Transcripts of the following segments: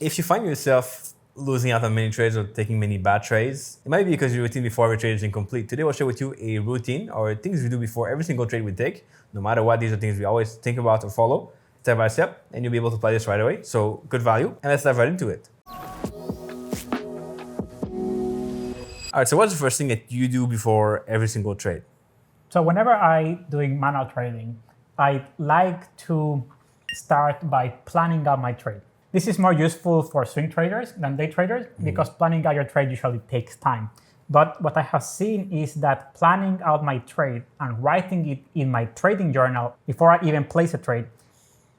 If you find yourself losing out on many trades or taking many bad trades, it might be because your routine before every trade is incomplete. Today, we'll share with you a routine or things we do before every single trade we take. No matter what, these are things we always think about or follow step by step, and you'll be able to apply this right away. So good value, and let's dive right into it. All right, so what's the first thing that you do before every single trade? So whenever I'm doing manual trading, I like to start by planning out my trade. This is more useful for swing traders than day traders because planning out your trade usually takes time. But what I have seen is that planning out my trade and writing it in my trading journal before I even place a trade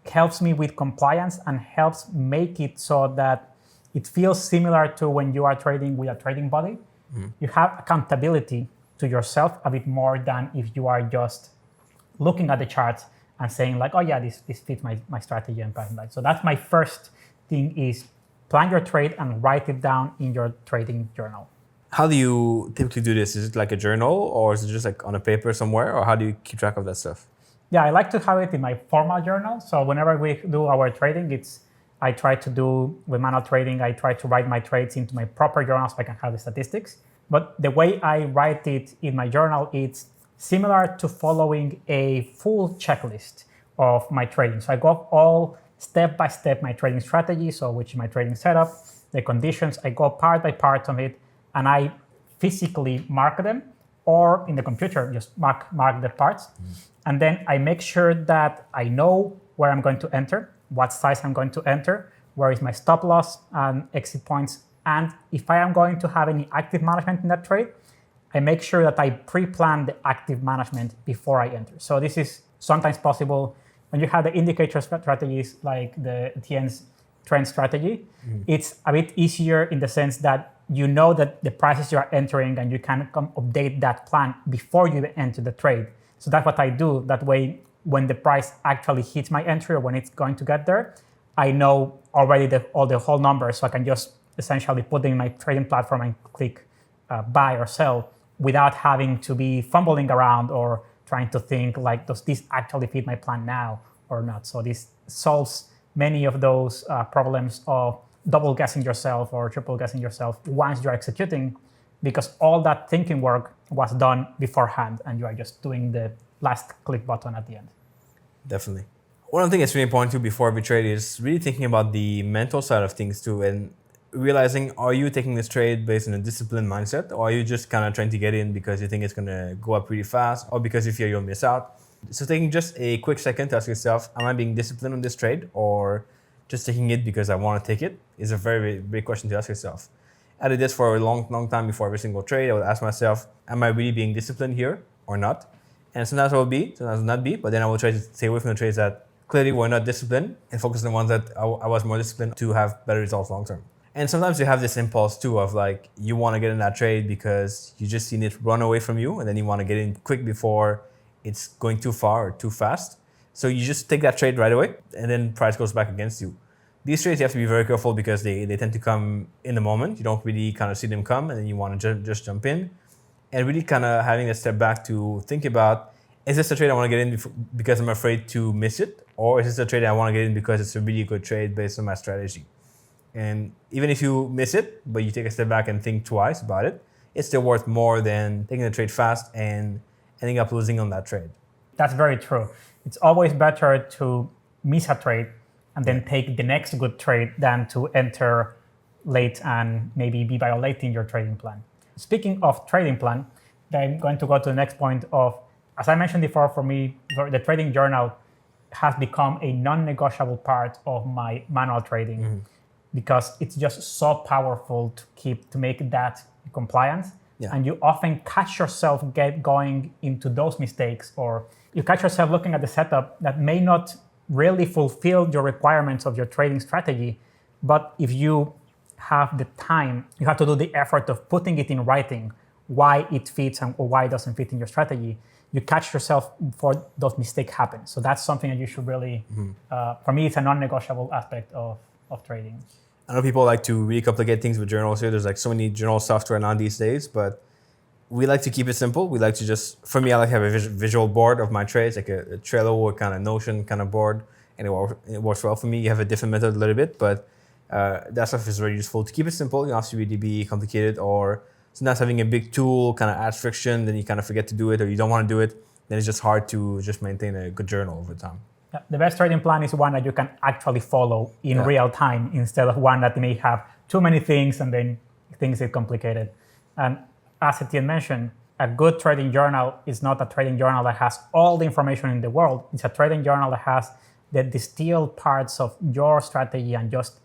helps me with compliance and helps make it so that it feels similar to when you are trading with a trading buddy. You have accountability to yourself a bit more than if you are just looking at the charts and saying like, oh yeah, this fits my strategy and pattern. So that's my first thing is plan your trade and write it down in your trading journal. How do you typically do this? Is it like a journal or is it just like on a paper somewhere, or how do you keep track of that stuff? Yeah, I like to have it in my formal journal. So whenever we do our trading, I try to do with manual trading, I try to write my trades into my proper journal so I can have the statistics. But the way I write it in my journal, it's similar to following a full checklist of my trading. So I go all step by step my trading strategy, so which is my trading setup, the conditions, I go part by part of it, and I physically mark them, or in the computer, just mark the parts. And then I make sure that I know where I'm going to enter, what size I'm going to enter, where is my stop loss and exit points. And if I am going to have any active management in that trade, I make sure that I pre-plan the active management before I enter. So this is sometimes possible when you have the indicator strategies like the TN's trend strategy. It's a bit easier in the sense that you know that the prices you are entering and you can update that plan before you enter the trade. So that's what I do. That way, when the price actually hits my entry or when it's going to get there, I know already the whole numbers, so I can just essentially put in my trading platform and click buy or sell without having to be fumbling around or trying to think like, does this actually fit my plan now or not? So this solves many of those problems of double guessing yourself or triple guessing yourself once you're executing, because all that thinking work was done beforehand and you are just doing the last click button at the end. Definitely. One of the things that's really important too before every trade is really thinking about the mental side of things too, and realizing, are you taking this trade based on a disciplined mindset, or are you just kind of trying to get in because you think it's going to go up really fast, or because you fear you'll miss out? So taking just a quick second to ask yourself, am I being disciplined on this trade, or just taking it because I want to take it, is a very, very big question to ask yourself. I did this for a long time before every single trade. I would ask myself, am I really being disciplined here or not? And sometimes I will be, sometimes I will not be, but then I will try to stay away from the trades that clearly were not disciplined and focus on the ones that I was more disciplined to have better results long term. And sometimes you have this impulse too of like, you want to get in that trade because you just seen it run away from you, and then you want to get in quick before it's going too far or too fast. So you just take that trade right away, and then price goes back against you. These trades you have to be very careful because they tend to come in the moment. You don't really kind of see them come, and then you want to just jump in. And really kind of having a step back to think about, is this a trade I want to get in because I'm afraid to miss it? Or is this a trade I want to get in because it's a really good trade based on my strategy? And even if you miss it, but you take a step back and think twice about it, it's still worth more than taking the trade fast and ending up losing on that trade. That's very true. It's always better to miss a trade and then take the next good trade than to enter late and maybe be violating your trading plan. Speaking of trading plan, I'm going to go to the next point of, as I mentioned before, for me, the trading journal has become a non-negotiable part of my manual trading because it's just so powerful to make that compliant. And you often catch yourself going into those mistakes, or you catch yourself looking at the setup that may not really fulfill your requirements of your trading strategy. But if you have the time, you have to do the effort of putting it in writing, why it fits and or why it doesn't fit in your strategy. You catch yourself before those mistakes happen. So that's something that you should really, for me, it's a non-negotiable aspect of trading. I know people like to really complicate things with journals here. There's like so many journal software now these days, but we like to keep it simple. We like to just, for me, I like to have a visual board of my trades, like a Trello or kind of Notion kind of board, and it works well for me. You have a different method a little bit, but That stuff is very useful. To keep it simple, you don't have to really be complicated, or sometimes having a big tool kind of adds friction, then you kind of forget to do it, or you don't want to do it, then it's just hard to just maintain a good journal over time. The best trading plan is one that you can actually follow in real time, instead of one that may have too many things and then things get complicated. And as Etienne mentioned, a good trading journal is not a trading journal that has all the information in the world. It's a trading journal that has the distilled parts of your strategy and just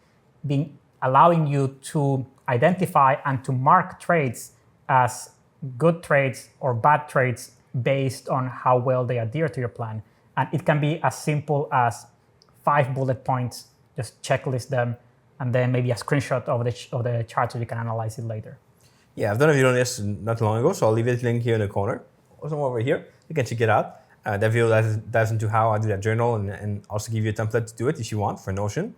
allowing you to identify and to mark trades as good trades or bad trades based on how well they adhere to your plan. And it can be as simple as 5 bullet points, just checklist them, and then maybe a screenshot of the chart so you can analyze it later. Yeah, I've done a video on this not long ago, so I'll leave it link here in the corner. Also over here, you can check it out. That video dives into how I do that journal and also give you a template to do it if you want for Notion.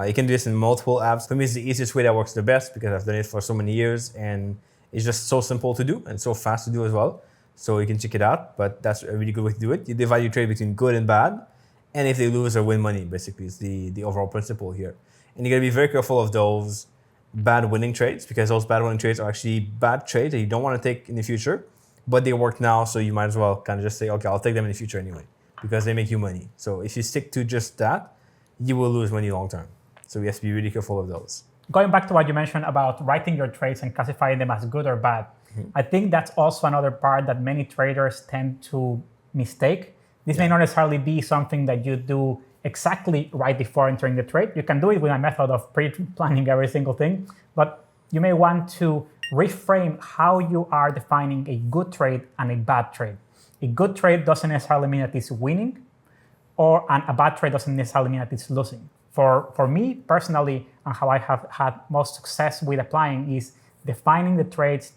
You can do this in multiple apps. For me, it's the easiest way that works the best because I've done it for so many years and it's just so simple to do and so fast to do as well. So you can check it out, but that's a really good way to do it. You divide your trade between good and bad, and if they lose or win money, basically, is the overall principle here. And you gotta be very careful of those bad winning trades, because those bad winning trades are actually bad trades that you don't want to take in the future, but they work now, so you might as well kind of just say, okay, I'll take them in the future anyway, because they make you money. So if you stick to just that, you will lose money long term. So you have to be really careful of those. Going back to what you mentioned about writing your trades and classifying them as good or bad, I think that's also another part that many traders tend to mistake. This may not necessarily be something that you do exactly right before entering the trade. You can do it with a method of pre-planning every single thing, but you may want to reframe how you are defining a good trade and a bad trade. A good trade doesn't necessarily mean that it's winning, and a bad trade doesn't necessarily mean that it's losing. For me personally, and how I have had most success with applying is defining the trades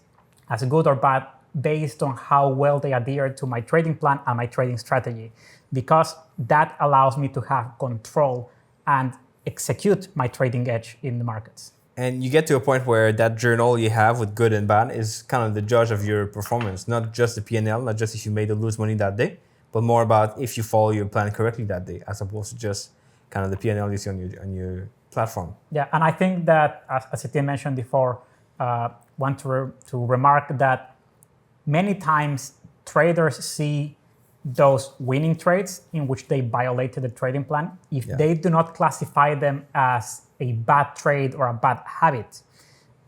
as good or bad based on how well they adhere to my trading plan and my trading strategy, because that allows me to have control and execute my trading edge in the markets. And you get to a point where that journal you have with good and bad is kind of the judge of your performance, not just the P&L, not just if you made or lose money that day, but more about if you follow your plan correctly that day, as opposed to just kind of the P&L you see on your platform. Yeah, and I think that, as Etienne mentioned before, want to remark that many times traders see those winning trades in which they violated the trading plan. If they do not classify them as a bad trade or a bad habit,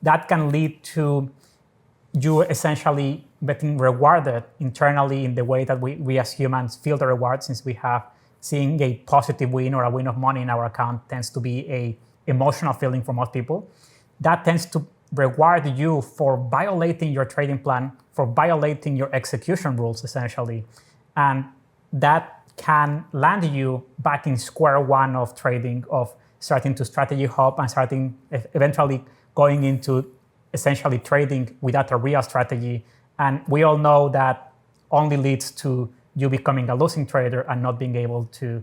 that can lead to you essentially getting rewarded internally in the way that we as humans feel the reward, since we have seeing a positive win or a win of money in our account tends to be a emotional feeling for most people. That tends to reward you for violating your trading plan, for violating your execution rules, essentially. And that can land you back in square one of trading, of starting to strategy hop and starting eventually going into essentially trading without a real strategy. And we all know that only leads to you becoming a losing trader and not being able to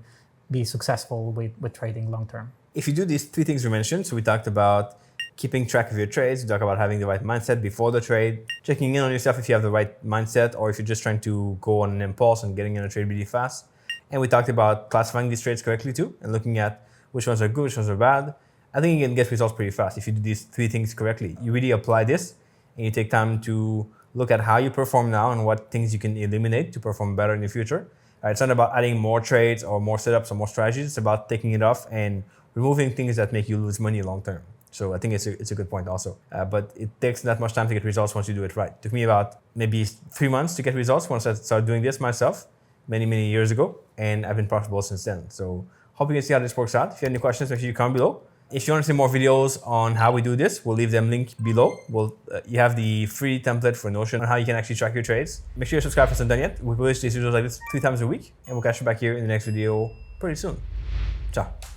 be successful with trading long term. If you do these 3 things we mentioned, so we talked about keeping track of your trades, we talked about having the right mindset before the trade, checking in on yourself if you have the right mindset, or if you're just trying to go on an impulse and getting in a trade really fast. And we talked about classifying these trades correctly too, and looking at which ones are good, which ones are bad. I think you can get results pretty fast if you do these 3 things correctly. You really apply this and you take time to look at how you perform now and what things you can eliminate to perform better in the future. It's not about adding more trades or more setups or more strategies. It's about taking it off and removing things that make you lose money long term. So I think it's a good point also. But it takes not much time to get results once you do it right. It took me about maybe 3 months to get results once I started doing this myself many years ago. And I've been profitable since then. So hope you can see how this works out. If you have any questions, make sure you comment below. If you want to see more videos on how we do this, we'll leave them linked below. You have the free template for Notion on how you can actually track your trades. Make sure you subscribe if it's not done yet. We publish these videos like this 3 times a week, and we'll catch you back here in the next video pretty soon. Ciao.